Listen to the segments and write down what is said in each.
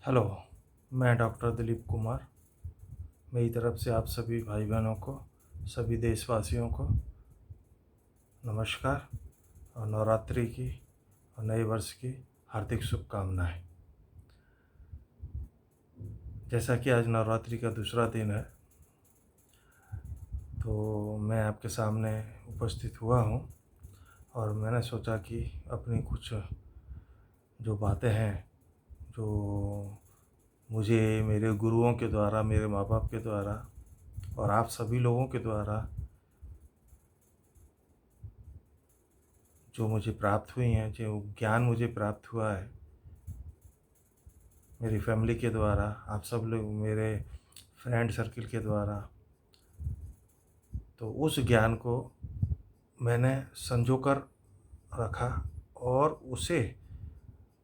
Hello, मैं doctor Dilip Kumar. मेरी तरफ से आप सभी भाई बहनों को, सभी देशवासियों को नमस्कार और नवरात्रि की और नए वर्ष की हार्दिक शुभकामनाएं। जैसा कि आज नवरात्रि का दूसरा दिन है, तो मैं आपके सामने उपस्थित हुआ हूँ और मैंने सोचा कि अपनी कुछ जो बातें हैं, जो मुझे मेरे गुरुओं के द्वारा, मेरे माँ बाप के द्वारा और आप सभी लोगों के द्वारा जो मुझे प्राप्त हुई हैं, जो ज्ञान मुझे प्राप्त हुआ है मेरी फैमिली के द्वारा, आप सब लोग मेरे फ्रेंड सर्किल के द्वारा, तो उस ज्ञान को मैंने संजो कर रखा और उसे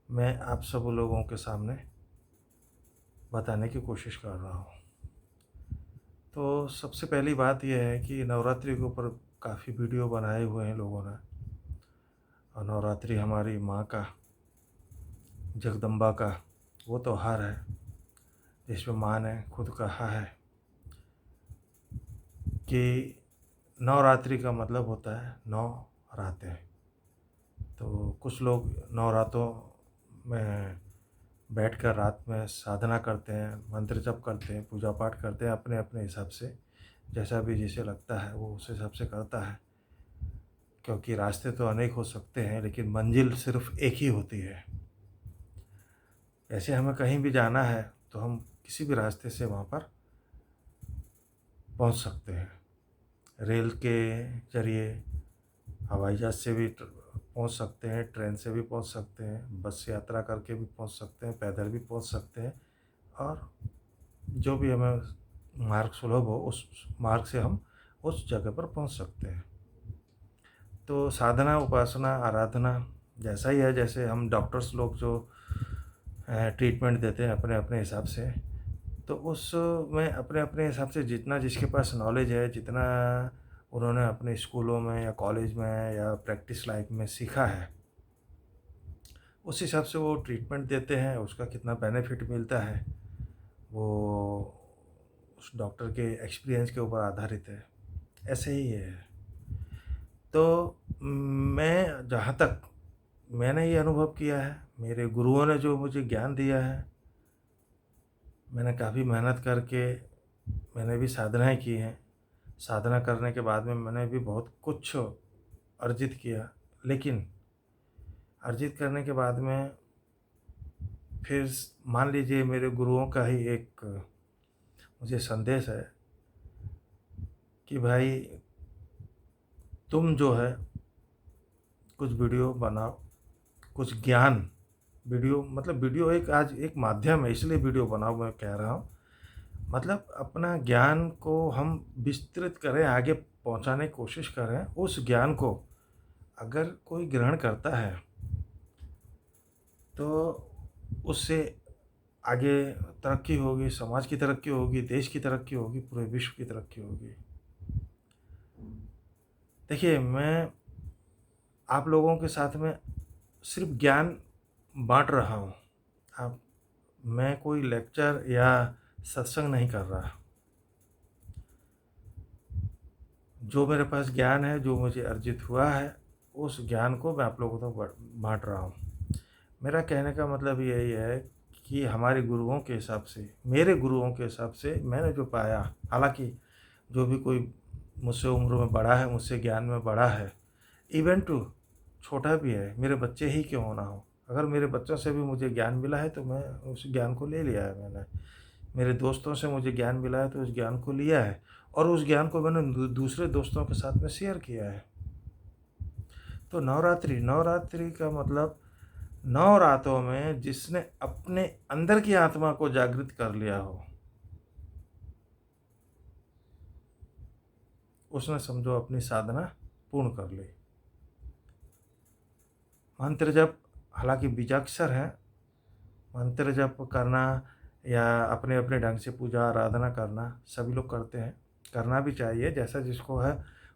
मैं आप सब लोगों के सामने बताने की कोशिश कर रहा हूँ। तो सबसे पहली बात यह है कि नवरात्रि के ऊपर काफ़ी वीडियो बनाए हुए हैं लोगों ने, और नवरात्रि हमारी माँ का, जगदम्बा का वो त्यौहार है जिसमें माँ ने खुद कहा है कि नवरात्रि का मतलब होता है 9 रातें। तो कुछ लोग 9 रातों में बैठकर रात में साधना करते हैं, मंत्र जप करते हैं, पूजा पाठ करते हैं, अपने अपने हिसाब से जैसा भी जिसे लगता है वो उस हिसाब से करता है, क्योंकि रास्ते तो अनेक हो सकते हैं लेकिन मंजिल सिर्फ़ एक ही होती है। ऐसे हमें कहीं भी जाना है तो हम किसी भी रास्ते से वहाँ पर पहुँच सकते हैं। रेल के ज़रिए, हवाई जहाज़ से भी पहुँच सकते हैं, ट्रेन से भी पहुँच सकते हैं, बस से यात्रा करके भी पहुँच सकते हैं, पैदल भी पहुँच सकते हैं, और जो भी हमें मार्ग सुलभ हो उस मार्ग से हम उस जगह पर पहुँच सकते हैं। तो साधना, उपासना, आराधना जैसा ही है जैसे हम डॉक्टर्स लोग जो ट्रीटमेंट देते हैं अपने अपने हिसाब से, तो उसमें अपने अपने हिसाब से जितना जिसके पास नॉलेज है, जितना उन्होंने अपने स्कूलों में या कॉलेज में या प्रैक्टिस लाइफ में सीखा है, उस हिसाब से वो ट्रीटमेंट देते हैं। उसका कितना बेनिफिट मिलता है वो उस डॉक्टर के एक्सपीरियंस के ऊपर आधारित है। ऐसे ही है। तो मैं जहाँ तक मैंने ये अनुभव किया है, मेरे गुरुओं ने जो मुझे ज्ञान दिया है, मैंने काफ़ी मेहनत करके मैंने भी साधनाएँ की हैं। साधना करने के बाद में मैंने भी बहुत कुछ अर्जित किया, लेकिन अर्जित करने के बाद में फिर मान लीजिए मेरे गुरुओं का ही एक मुझे संदेश है कि भाई तुम जो है कुछ वीडियो बनाओ, कुछ ज्ञान वीडियो, मतलब वीडियो एक आज एक माध्यम है इसलिए वीडियो बनाओ मैं कह रहा हूँ। मतलब अपना ज्ञान को हम विस्तृत करें, आगे पहुँचाने की कोशिश करें। उस ज्ञान को अगर कोई ग्रहण करता है तो उससे आगे तरक्की होगी, समाज की तरक्की होगी, देश की तरक्की होगी, पूरे विश्व की तरक्की होगी। देखिए, मैं आप लोगों के साथ में सिर्फ ज्ञान बाँट रहा हूँ। आप मैं कोई लेक्चर या सत्संग नहीं कर रहा। जो मेरे पास ज्ञान है, जो मुझे अर्जित हुआ है, उस ज्ञान को मैं आप लोगों तक बाँट रहा हूँ। मेरा कहने का मतलब यही है कि हमारे गुरुओं के हिसाब से, मेरे गुरुओं के हिसाब से मैंने जो पाया, हालाँकि जो भी कोई मुझसे उम्र में बड़ा है, मुझसे ज्ञान में बड़ा है, इवन टू छोटा भी है, मेरे बच्चे ही क्यों ना हो, अगर मेरे बच्चों से भी मुझे ज्ञान मिला है तो मैं उस ज्ञान को ले लिया है मैंने। मेरे दोस्तों से मुझे ज्ञान मिला है तो उस ज्ञान को लिया है, और उस ज्ञान को मैंने दूसरे दोस्तों के साथ में शेयर किया है। तो नवरात्रि का मतलब 9 रातों में जिसने अपने अंदर की आत्मा को जागृत कर लिया हो, उसने समझो अपनी साधना पूर्ण कर ली। मंत्र जप हालांकि बीजाक्षर है, मंत्र जप करना या अपने अपने ढंग से पूजा आराधना करना सभी लोग करते हैं, करना भी चाहिए जैसा जिसको है।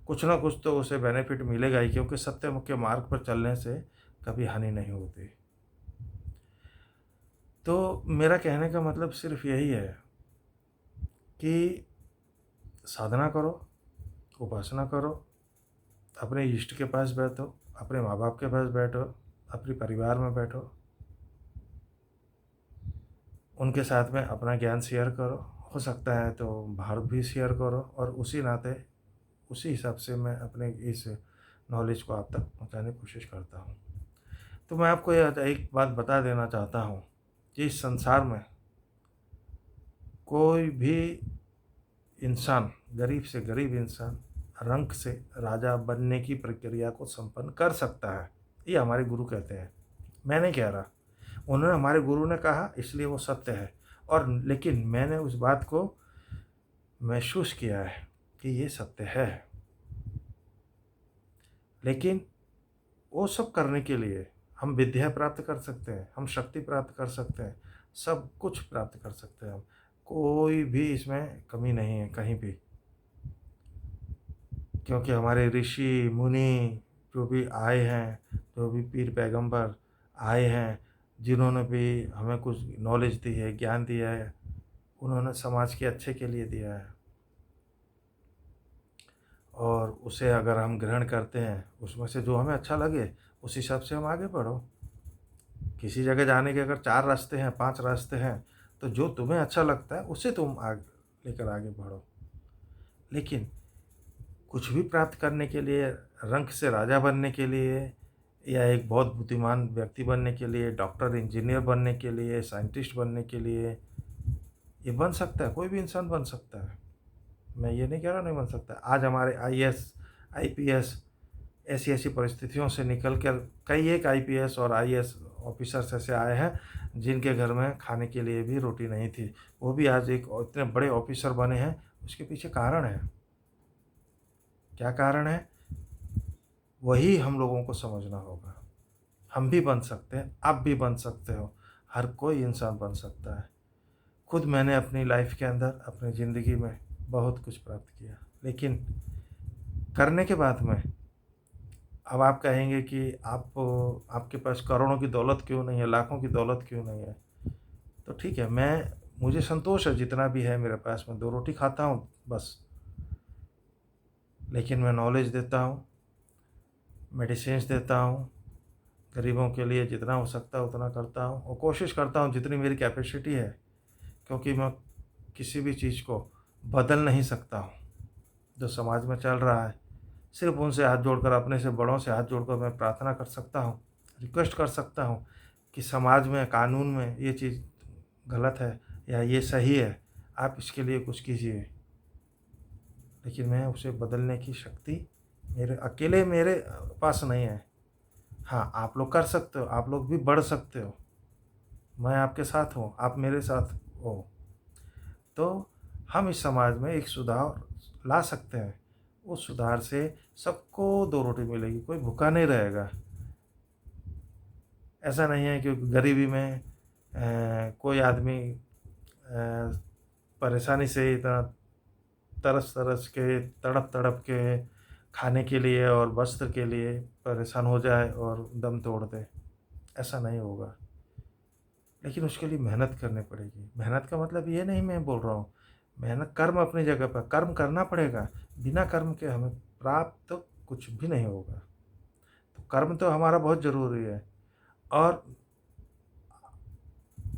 कुछ ना कुछ तो उसे बेनिफिट मिलेगा ही, क्योंकि सत्य के मार्ग पर चलने से कभी हानि नहीं होती। तो मेरा कहने का मतलब सिर्फ यही है कि साधना करो, उपासना करो, अपने इष्ट के पास बैठो, अपने माँ बाप के पास बैठो, अपने परिवार में बैठो, उनके साथ में अपना ज्ञान शेयर करो। हो सकता है तो बाहर भी शेयर करो, और उसी नाते उसी हिसाब से मैं अपने इस नॉलेज को आप तक पहुंचाने की कोशिश करता हूं। तो मैं आपको यह एक बात बता देना चाहता हूं कि इस संसार में कोई भी इंसान, गरीब से गरीब इंसान, रंक से राजा बनने की प्रक्रिया को संपन्न कर सकता है। ये हमारे गुरु कहते हैं, मैं नहीं कह रहा। उन्होंने, हमारे गुरु ने कहा, इसलिए वो सत्य है। और लेकिन मैंने उस बात को महसूस किया है कि ये सत्य है। लेकिन वो सब करने के लिए हम विद्या प्राप्त कर सकते हैं, हम शक्ति प्राप्त कर सकते हैं, सब कुछ प्राप्त कर सकते हैं हम। कोई भी इसमें कमी नहीं है कहीं भी, क्योंकि हमारे ऋषि मुनि जो भी आए हैं, जो भी पीर पैगंबर आए हैं, जिन्होंने भी हमें कुछ नॉलेज दी है, ज्ञान दिया है, उन्होंने समाज के अच्छे के लिए दिया है। और उसे अगर हम ग्रहण करते हैं, उसमें से जो हमें अच्छा लगे उस हिसाब से हम आगे बढ़ो। किसी जगह जाने के अगर 4 रास्ते हैं, 5 रास्ते हैं, तो जो तुम्हें अच्छा लगता है उसे तुम आगे लेकर आगे बढ़ो। लेकिन कुछ भी प्राप्त करने के लिए, रंक से राजा बनने के लिए, या एक बहुत बुद्धिमान व्यक्ति बनने के लिए, डॉक्टर इंजीनियर बनने के लिए, साइंटिस्ट बनने के लिए, ये बन सकता है, कोई भी इंसान बन सकता है। मैं ये नहीं कह रहा नहीं बन सकता। आज हमारे आईएएस, आईपीएस ऐसी ऐसी परिस्थितियों से निकल कर कई एक आईपीएस और आईएएस ऑफिसर्स ऐसे आए हैं जिनके घर में खाने के लिए भी रोटी नहीं थी, वो भी आज एक इतने बड़े ऑफिसर बने हैं। उसके पीछे कारण है। क्या कारण है? वही हम लोगों को समझना होगा। हम भी बन सकते हैं, आप भी बन सकते हो, हर कोई इंसान बन सकता है। खुद मैंने अपनी लाइफ के अंदर, अपनी ज़िंदगी में बहुत कुछ प्राप्त किया, लेकिन करने के बाद में अब आप कहेंगे कि आपके पास करोड़ों की दौलत क्यों नहीं है, लाखों की दौलत क्यों नहीं है? तो ठीक है, मुझे संतोष है जितना भी है मेरे पास, मैं 2 रोटी खाता हूँ बस। लेकिन मैं नॉलेज देता हूँ, मेडिसिन्स देता हूँ, गरीबों के लिए जितना हो सकता है उतना करता हूँ, और कोशिश करता हूँ जितनी मेरी कैपेसिटी है, क्योंकि मैं किसी भी चीज़ को बदल नहीं सकता हूँ। जो समाज में चल रहा है, सिर्फ उनसे हाथ जोड़कर, अपने से बड़ों से हाथ जोड़कर मैं प्रार्थना कर सकता हूँ, रिक्वेस्ट कर सकता हूँ कि समाज में, कानून में ये चीज़ गलत है या ये सही है, आप इसके लिए कुछ कीजिए। लेकिन मैं उसे बदलने की शक्ति मेरे पास नहीं है। हाँ, आप लोग कर सकते हो, आप लोग भी बढ़ सकते हो, मैं आपके साथ हूँ, आप मेरे साथ हो। तो हम इस समाज में एक सुधार ला सकते हैं। उस सुधार से सबको 2 रोटी मिलेगी, कोई भूखा नहीं रहेगा। ऐसा नहीं है कि गरीबी में कोई आदमी परेशानी से इतना तरस तरस के, तड़प तड़प के खाने के लिए और वस्त्र के लिए परेशान हो जाए और दम तोड़ दे। ऐसा नहीं होगा। लेकिन उसके लिए मेहनत करनी पड़ेगी। मेहनत का मतलब ये नहीं मैं बोल रहा हूँ, मेहनत, कर्म अपनी जगह पर, कर्म करना पड़ेगा। बिना कर्म के हमें प्राप्त तो कुछ भी नहीं होगा। तो कर्म तो हमारा बहुत ज़रूरी है। और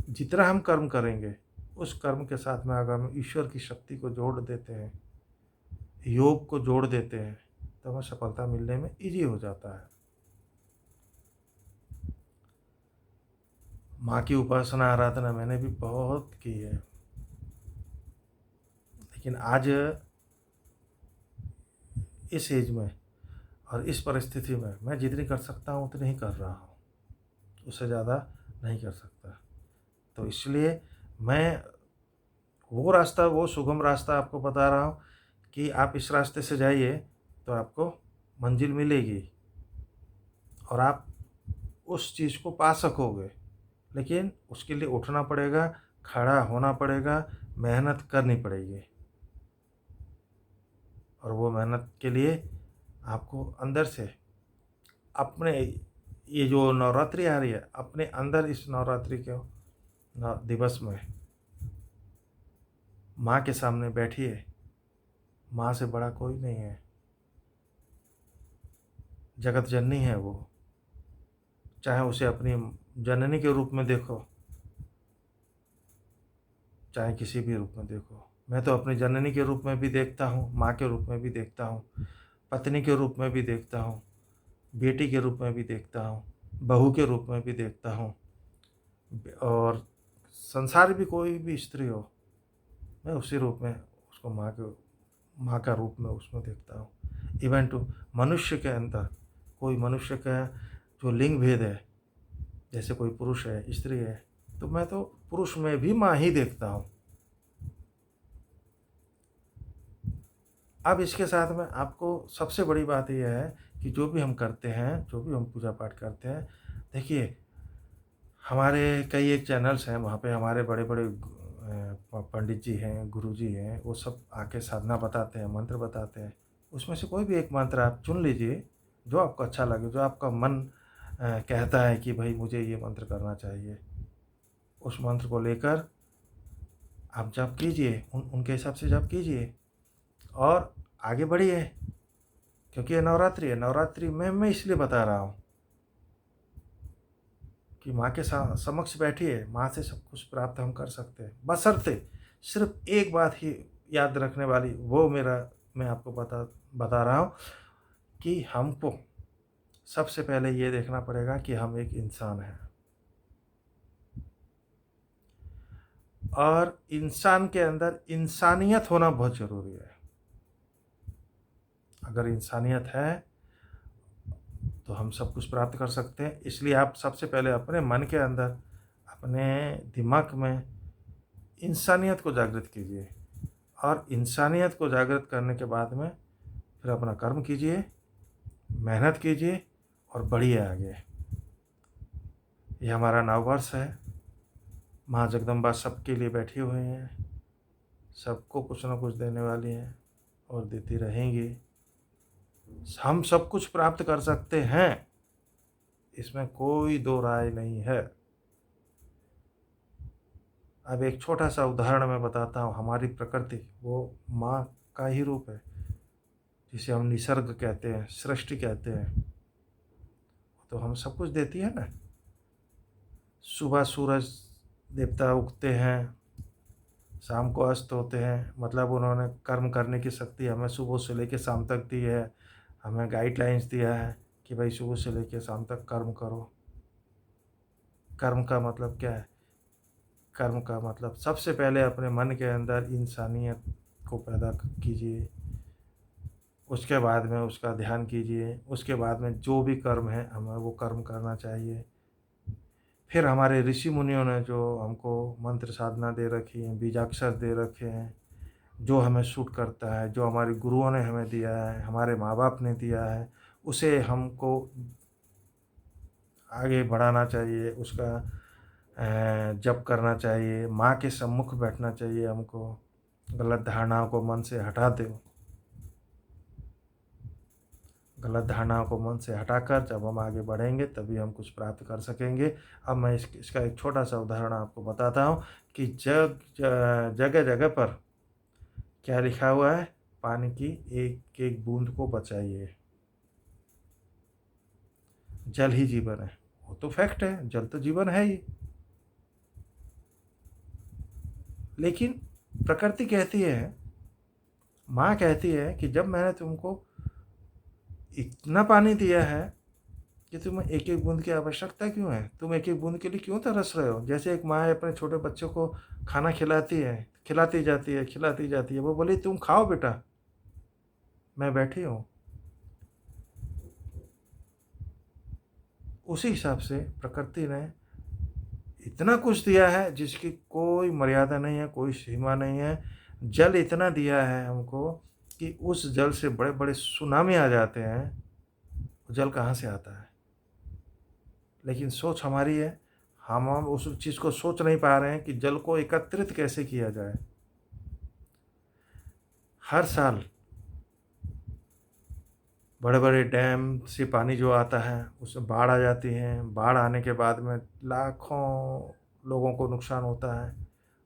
जितना हम कर्म करेंगे, उस कर्म के साथ में अगर हम ईश्वर की शक्ति को जोड़ देते हैं, योग को जोड़ देते हैं, तो हमें सफलता मिलने में ईजी हो जाता है। माँ की उपासना, आराधना मैंने भी बहुत की है, लेकिन आज इस एज में और इस परिस्थिति में मैं जितनी कर सकता हूँ उतनी ही कर रहा हूँ, उससे ज़्यादा नहीं कर सकता। तो इसलिए मैं वो रास्ता, वो सुगम रास्ता आपको बता रहा हूँ कि आप इस रास्ते से जाइए तो आपको मंजिल मिलेगी और आप उस चीज़ को पा सकोगे। लेकिन उसके लिए उठना पड़ेगा, खड़ा होना पड़ेगा, मेहनत करनी पड़ेगी। और वो मेहनत के लिए आपको अंदर से अपने, ये जो नवरात्रि आ रही है, अपने अंदर इस नवरात्रि को दिवस में माँ के सामने बैठिए। माँ से बड़ा कोई नहीं है, जगत जननी है वो। चाहे उसे अपनी जननी के रूप में देखो, चाहे किसी भी रूप में देखो। मैं तो अपनी जननी के रूप में भी देखता हूँ, माँ के रूप में भी देखता हूँ, पत्नी के रूप में भी देखता हूँ, बेटी के रूप में भी देखता हूँ, बहू के रूप में भी देखता हूँ। और संसार भी कोई भी स्त्री हो, मैं उसी रूप में उसको माँ का रूप में उसमें देखता हूँ। इवन टू मनुष्य के अंदर कोई मनुष्य का जो लिंग भेद है, जैसे कोई पुरुष है स्त्री है, तो मैं तो पुरुष में भी माँ ही देखता हूँ। अब इसके साथ में आपको सबसे बड़ी बात यह है कि जो भी हम करते हैं, जो भी हम पूजा पाठ करते हैं, देखिए हमारे कई एक चैनल्स हैं, वहाँ पे हमारे बड़े बड़े पंडित जी हैं, गुरु जी हैं, वो सब आके साधना बताते हैं, मंत्र बताते हैं। उसमें से कोई भी एक मंत्र आप चुन लीजिए जो आपको अच्छा लगे, जो आपका मन कहता है कि भाई मुझे ये मंत्र करना चाहिए। उस मंत्र को लेकर आप जप कीजिए, उनके हिसाब से जप कीजिए और आगे बढ़िए। क्योंकि ये नवरात्रि है, नवरात्रि में मैं इसलिए बता रहा हूँ कि माँ के समक्ष बैठिए, माँ से सब कुछ प्राप्त हम कर सकते हैं, बशर्ते सिर्फ एक बात ही याद रखने वाली, वो मैं आपको बता रहा हूँ कि हमको सबसे पहले ये देखना पड़ेगा कि हम एक इंसान हैं, और इंसान के अंदर इंसानियत होना बहुत ज़रूरी है। अगर इंसानियत है तो हम सब कुछ प्राप्त कर सकते हैं। इसलिए आप सबसे पहले अपने मन के अंदर, अपने दिमाग में इंसानियत को जागृत कीजिए, और इंसानियत को जागृत करने के बाद में फिर अपना कर्म कीजिए, मेहनत कीजिए और बढ़िए आगे। ये हमारा नववर्ष है, माँ जगदम्बा सबके लिए बैठी हुई हैं, सबको कुछ ना कुछ देने वाली हैं और देती रहेंगी। हम सब कुछ प्राप्त कर सकते हैं, इसमें कोई दो राय नहीं है। अब एक छोटा सा उदाहरण मैं बताता हूँ। हमारी प्रकृति वो माँ का ही रूप है, जिसे हम निसर्ग कहते हैं, सृष्टि कहते हैं। तो हम सब कुछ देती है ना। सुबह सूरज देवता उगते हैं, शाम को अस्त होते हैं, मतलब उन्होंने कर्म करने की शक्ति हमें सुबह से लेकर शाम तक दी है। हमें गाइडलाइंस दिया है कि भाई सुबह से लेकर शाम तक कर्म करो। कर्म का मतलब क्या है? कर्म का मतलब सबसे पहले अपने मन के अंदर इंसानियत को पैदा कीजिए, उसके बाद में उसका ध्यान कीजिए, उसके बाद में जो भी कर्म है हमें वो कर्म करना चाहिए। फिर हमारे ऋषि मुनियों ने जो हमको मंत्र साधना दे रखी है, बीजाक्षर दे रखे हैं, जो हमें सूट करता है, जो हमारे गुरुओं ने हमें दिया है, हमारे माँ बाप ने दिया है, उसे हमको आगे बढ़ाना चाहिए, उसका जप करना चाहिए, माँ के सम्मुख बैठना चाहिए हमको। गलत धारणाओं को मन से हटा दो। गलत धारणाओं को मन से हटाकर जब हम आगे बढ़ेंगे तभी हम कुछ प्राप्त कर सकेंगे। अब मैं इसका एक छोटा सा उदाहरण आपको बताता हूँ कि जगह जगह पर क्या लिखा हुआ है? पानी की एक एक बूंद को बचाइए, जल ही जीवन है। वो तो फैक्ट है, जल तो जीवन है ही। लेकिन प्रकृति कहती है, माँ कहती है कि जब मैंने तुमको इतना पानी दिया है कि तुम्हें एक एक बूंद की आवश्यकता क्यों है, तुम एक एक बूंद के लिए क्यों तरस रहे हो। जैसे एक माँ अपने छोटे बच्चों को खाना खिलाती है, खिलाती जाती है, खिलाती जाती है, वो बोली तुम खाओ बेटा, मैं बैठी हूँ। उसी हिसाब से प्रकृति ने इतना कुछ दिया है जिसकी कोई मर्यादा नहीं है, कोई सीमा नहीं है। जल इतना दिया है हमको कि उस जल से बड़े बड़े सुनामी आ जाते हैं। जल कहाँ से आता है? लेकिन सोच हमारी है, हम उस चीज़ को सोच नहीं पा रहे हैं कि जल को एकत्रित कैसे किया जाए। हर साल बड़े बड़े डैम से पानी जो आता है उसमें बाढ़ आ जाती है। बाढ़ आने के बाद में लाखों लोगों को नुकसान होता है।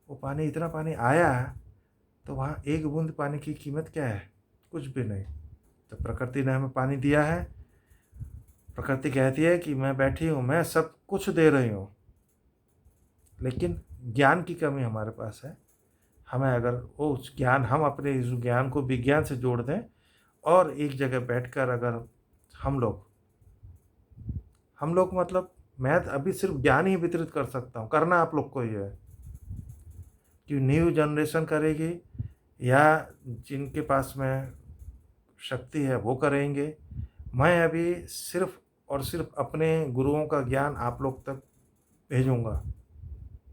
वो पानी, इतना पानी आया है, तो वहाँ एक बूंद पानी की कीमत क्या है? कुछ भी नहीं। तो प्रकृति ने हमें पानी दिया है, प्रकृति कहती है कि मैं बैठी हूँ, मैं सब कुछ दे रही हूँ, लेकिन ज्ञान की कमी हमारे पास है। हमें अगर वो उस ज्ञान, हम अपने इस ज्ञान को विज्ञान से जोड़ दें और एक जगह बैठकर अगर हम लोग मतलब मैं अभी सिर्फ ज्ञान ही वितरित कर सकता हूँ, करना आप लोग को ही है कि न्यू जनरेशन करेगी या जिनके पास में शक्ति है वो करेंगे। मैं अभी सिर्फ और सिर्फ अपने गुरुओं का ज्ञान आप लोग तक भेजूँगा।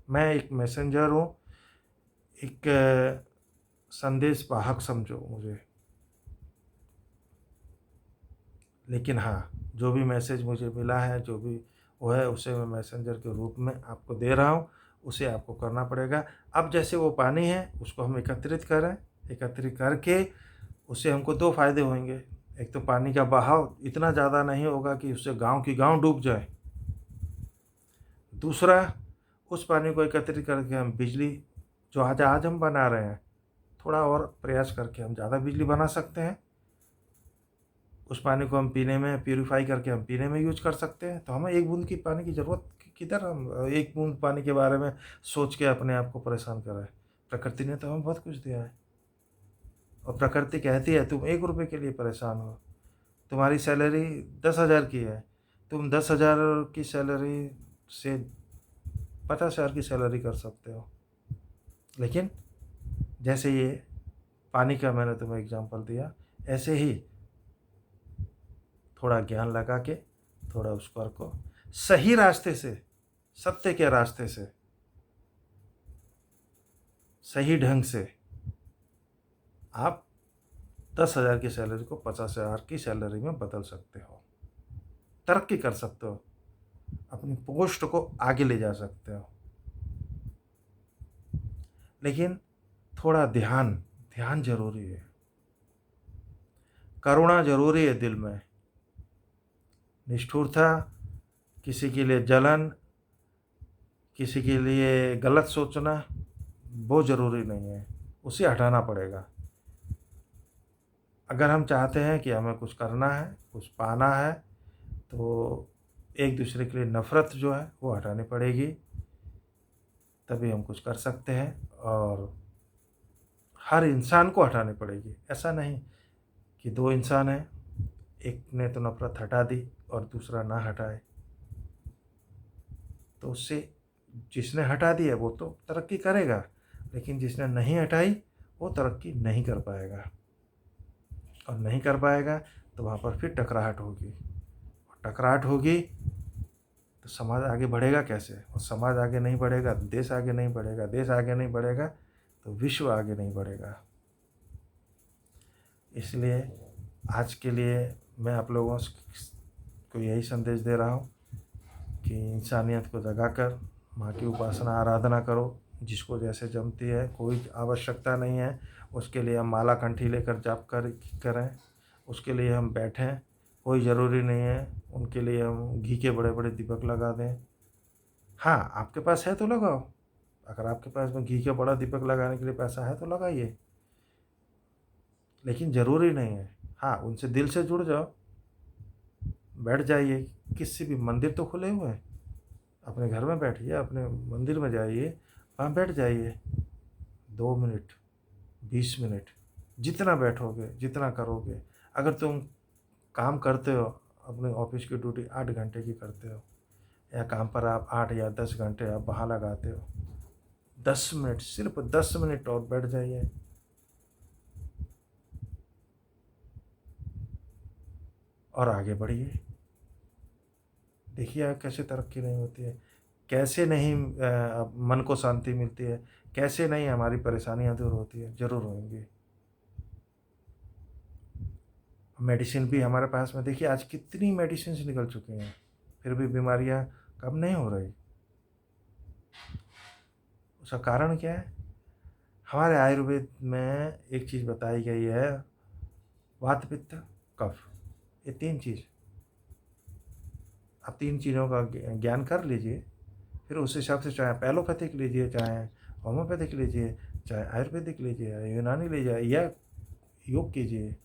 मैं एक मैसेंजर हूँ, एक संदेश वाहक समझो मुझे। लेकिन हाँ, जो भी मैसेज मुझे मिला है, जो भी वो है, उसे मैं मैसेंजर के रूप में आपको दे रहा हूँ, उसे आपको करना पड़ेगा। अब जैसे वो पानी है, उसको हम एकत्रित करें, एकत्रित करके उससे हमको 2 फ़ायदे होंगे। एक तो पानी का बहाव इतना ज़्यादा नहीं होगा कि उससे गाँव की गाँव डूब जाए। दूसरा, उस पानी को एकत्रित करके हम बिजली जो आज आज हम बना रहे हैं, थोड़ा और प्रयास करके हम ज़्यादा बिजली बना सकते हैं। उस पानी को हम पीने में प्यूरीफाई करके हम पीने में यूज़ कर सकते हैं। तो हमें 1 बूँद की पानी की ज़रूरत किधर, हम 1 बूँद पानी के बारे में सोच के अपने आप को परेशान कर रहे हैं। प्रकृति ने तो हमें बहुत कुछ दिया है और प्रकृति कहती है तुम ₹1 के लिए परेशान हो। तुम्हारी सैलरी 10,000 की है, तुम 10,000 की सैलरी से 50,000 की सैलरी कर सकते हो। लेकिन जैसे ये पानी का मैंने तुम्हें एग्ज़ाम्पल दिया, ऐसे ही थोड़ा ज्ञान लगा के, थोड़ा उस पर को सही रास्ते से, सत्य के रास्ते से, सही ढंग से आप 10,000 की सैलरी को 50,000 की सैलरी में बदल सकते हो, तरक्की कर सकते हो, अपनी पोस्ट को आगे ले जा सकते हो। लेकिन थोड़ा ध्यान, ध्यान ज़रूरी है, करुणा ज़रूरी है दिल में। निष्ठुरता, किसी के लिए जलन, किसी के लिए गलत सोचना, वो ज़रूरी नहीं है, उसे हटाना पड़ेगा। अगर हम चाहते हैं कि हमें कुछ करना है, कुछ पाना है, तो एक दूसरे के लिए नफ़रत जो है वो हटानी पड़ेगी, तभी हम कुछ कर सकते हैं। और हर इंसान को हटानी पड़ेगी। ऐसा नहीं कि 2 इंसान हैं, एक ने तो नफ़रत हटा दी और दूसरा ना हटाए, तो उससे जिसने हटा दी है वो तो तरक्की करेगा, लेकिन जिसने नहीं हटाई वो तरक्की नहीं कर पाएगा। और नहीं कर पाएगा तो वहाँ पर फिर टकराहट होगी, और टकराहट होगी तो समाज आगे बढ़ेगा कैसे? और समाज आगे नहीं बढ़ेगा तो देश आगे नहीं बढ़ेगा, देश आगे नहीं बढ़ेगा तो विश्व आगे नहीं बढ़ेगा। इसलिए आज के लिए मैं आप लोगों को यही संदेश दे रहा हूँ कि इंसानियत को जगाकर माँ की उपासना आराधना करो, जिसको जैसे जमती है। कोई आवश्यकता नहीं है उसके लिए हम माला कंठी लेकर जाप करें, उसके लिए हम बैठें, कोई ज़रूरी नहीं है उनके लिए हम घी के बड़े बड़े दीपक लगा दें। हाँ, आपके पास है तो लगाओ, अगर आपके पास में घी का बड़ा दीपक लगाने के लिए पैसा है तो लगाइए, लेकिन ज़रूरी नहीं है। हाँ, उनसे दिल से जुड़ जाओ, बैठ जाइए, किसी भी मंदिर तो खुले हुए हैं, अपने घर में बैठिए, अपने मंदिर में जाइए, वहाँ बैठ जाइए, 2 मिनट, 20 मिनट, जितना बैठोगे, जितना करोगे। अगर तुम काम करते हो, अपने ऑफिस की ड्यूटी 8 घंटे की करते हो, या काम पर आप 8 या 10 घंटे आप वहाँ लगाते हो, 10 मिनट, सिर्फ 10 मिनट और बैठ जाइए, और आगे बढ़िए। देखिए आप कैसे तरक्की नहीं होती है, कैसे नहीं मन को शांति मिलती है, कैसे नहीं हमारी परेशानियाँ दूर होती है, ज़रूर होंगी। मेडिसिन भी हमारे पास में, देखिए आज कितनी मेडिसिन निकल चुकी हैं, फिर भी बीमारियाँ कम नहीं हो रही। उसका कारण क्या है? हमारे आयुर्वेद में एक चीज़ बताई गई है, वात पित्त कफ, ये 3 चीज़। आप 3 चीज़ों का ज्ञान कर लीजिए, फिर उस हिसाब से चाहे आप एलोपैथिक लीजिए, चाहे होम्योपैथिक लीजिए, चाहे आयुर्वेदिक लीजिए, या यूनानी लीजिए, या योग कीजिए।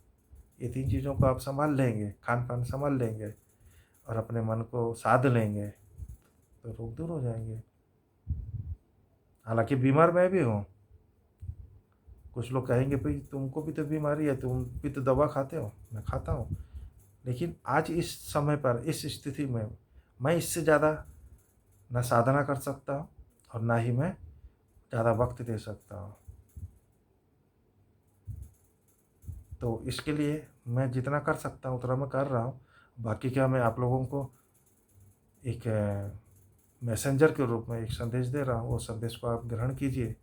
ये 3 चीज़ों को आप सँभाल लेंगे, खान-पान सँभाल लेंगे और अपने मन को साध लेंगे, तो रोग दूर हो जाएँगे। हालाँकि बीमार मैं भी हूँ। कुछ लोग कहेंगे, भई तुमको भी तो बीमारी है, तुम भी तो दवा खाते हो। मैं खाता हूँ। लेकिन आज इस समय पर, इस स्थिति में मैं इससे ज़्यादा ना साधना कर सकता हूँ और ना ही मैं ज़्यादा वक़्त दे सकता हूँ। तो इसके लिए मैं जितना कर सकता हूँ उतना मैं कर रहा हूँ। बाकी क्या, मैं आप लोगों को एक मैसेंजर के रूप में एक संदेश दे रहा हूँ, वो संदेश को आप ग्रहण कीजिए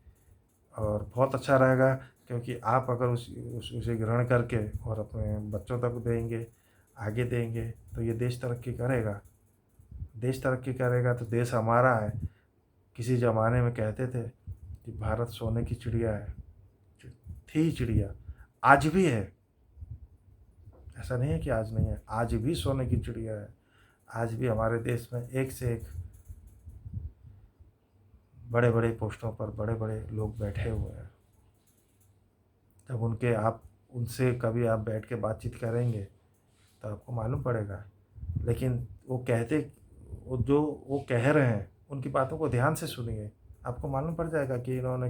और बहुत अच्छा रहेगा, क्योंकि आप अगर उसे ग्रहण करके और अपने बच्चों तक देंगे, आगे देंगे, तो ये देश तरक्की करेगा। देश तरक्की करेगा तो देश हमारा है। किसी ज़माने में कहते थे कि भारत सोने की चिड़िया है। थी चिड़िया, आज भी है। ऐसा नहीं है कि आज नहीं है, आज भी सोने की चिड़िया है। आज भी हमारे देश में एक से एक बड़े-बड़े पोस्टों पर बड़े-बड़े लोग बैठे हुए हैं। जब उनसे कभी आप बैठ के बातचीत करेंगे तो आपको मालूम पड़ेगा। लेकिन वो कह रहे हैं, उनकी बातों को ध्यान से सुनिए। आपको मालूम पड़ जाएगा कि इन्होंने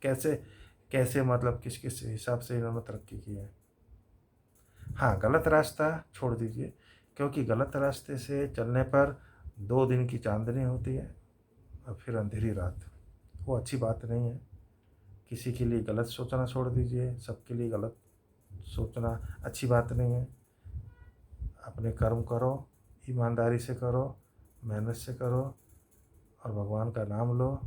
कैसे कैसे मतलब किस-किस हिसाब से इन्होंने तरक्की की है। हाँ, गलत रास्ता छोड़ दीजिए, क्योंकि गलत रास्ते से चलने पर 2 दिन की चाँदनी होती है और फिर अंधेरी रात। वो अच्छी बात नहीं है। किसी के लिए गलत सोचना छोड़ दीजिए, सबके लिए गलत सोचना अच्छी बात नहीं है। अपने कर्म करो, ईमानदारी से करो, मेहनत से करो और भगवान का नाम लो।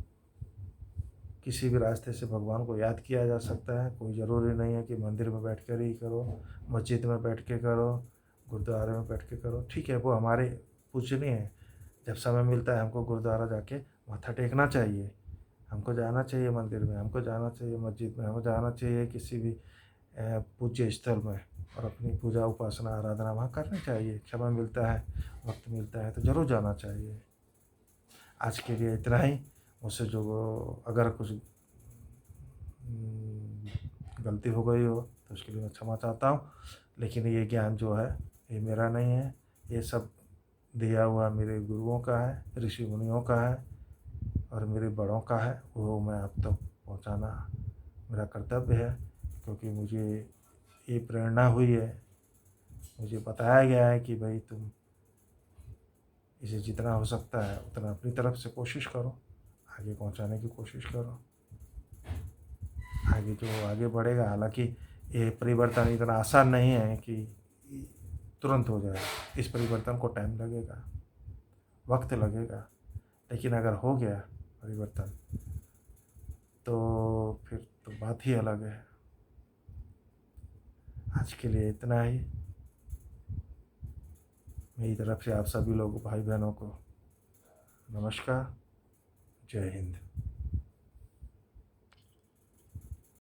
किसी भी रास्ते से भगवान को याद किया जा सकता है। कोई ज़रूरी नहीं है कि मंदिर में बैठ कर ही करो, मस्जिद में बैठ के करो, गुरुद्वारे में बैठ के करो। ठीक है, वो हमारे पूजनीय है। जब समय मिलता है हमको गुरुद्वारा जाके माथा टेकना चाहिए, हमको जाना चाहिए मंदिर में, हमको जाना चाहिए मस्जिद में, हमको जाना चाहिए किसी भी पूज्य स्थल में और अपनी पूजा उपासना आराधना वहाँ करनी चाहिए। समय मिलता है, वक्त मिलता है तो ज़रूर जाना चाहिए। आज के लिए इतना ही। मुझसे जो अगर कुछ गलती हो गई हो तो उसके लिए मैं क्षमा चाहता हूँ। लेकिन ये ज्ञान जो है ये मेरा नहीं है, ये सब दिया हुआ मेरे गुरुओं का है, ऋषि मुनियों का है और मेरे बड़ों का है। वो मैं आप तक पहुँचाना मेरा कर्तव्य है, क्योंकि मुझे ये प्रेरणा हुई है, मुझे बताया गया है कि भाई तुम इसे जितना हो सकता है उतना अपनी तरफ से कोशिश करो, आगे पहुंचाने की कोशिश करो। आगे जो आगे बढ़ेगा, हालांकि ये परिवर्तन इतना आसान नहीं है कि तुरंत हो जाए। इस परिवर्तन को टाइम लगेगा, वक्त लगेगा, लेकिन अगर हो गया परिवर्तन तो फिर तो बात ही अलग है। आज के लिए इतना ही। मेरी तरफ से आप सभी लोग भाई बहनों को नमस्कार, जय हिंद।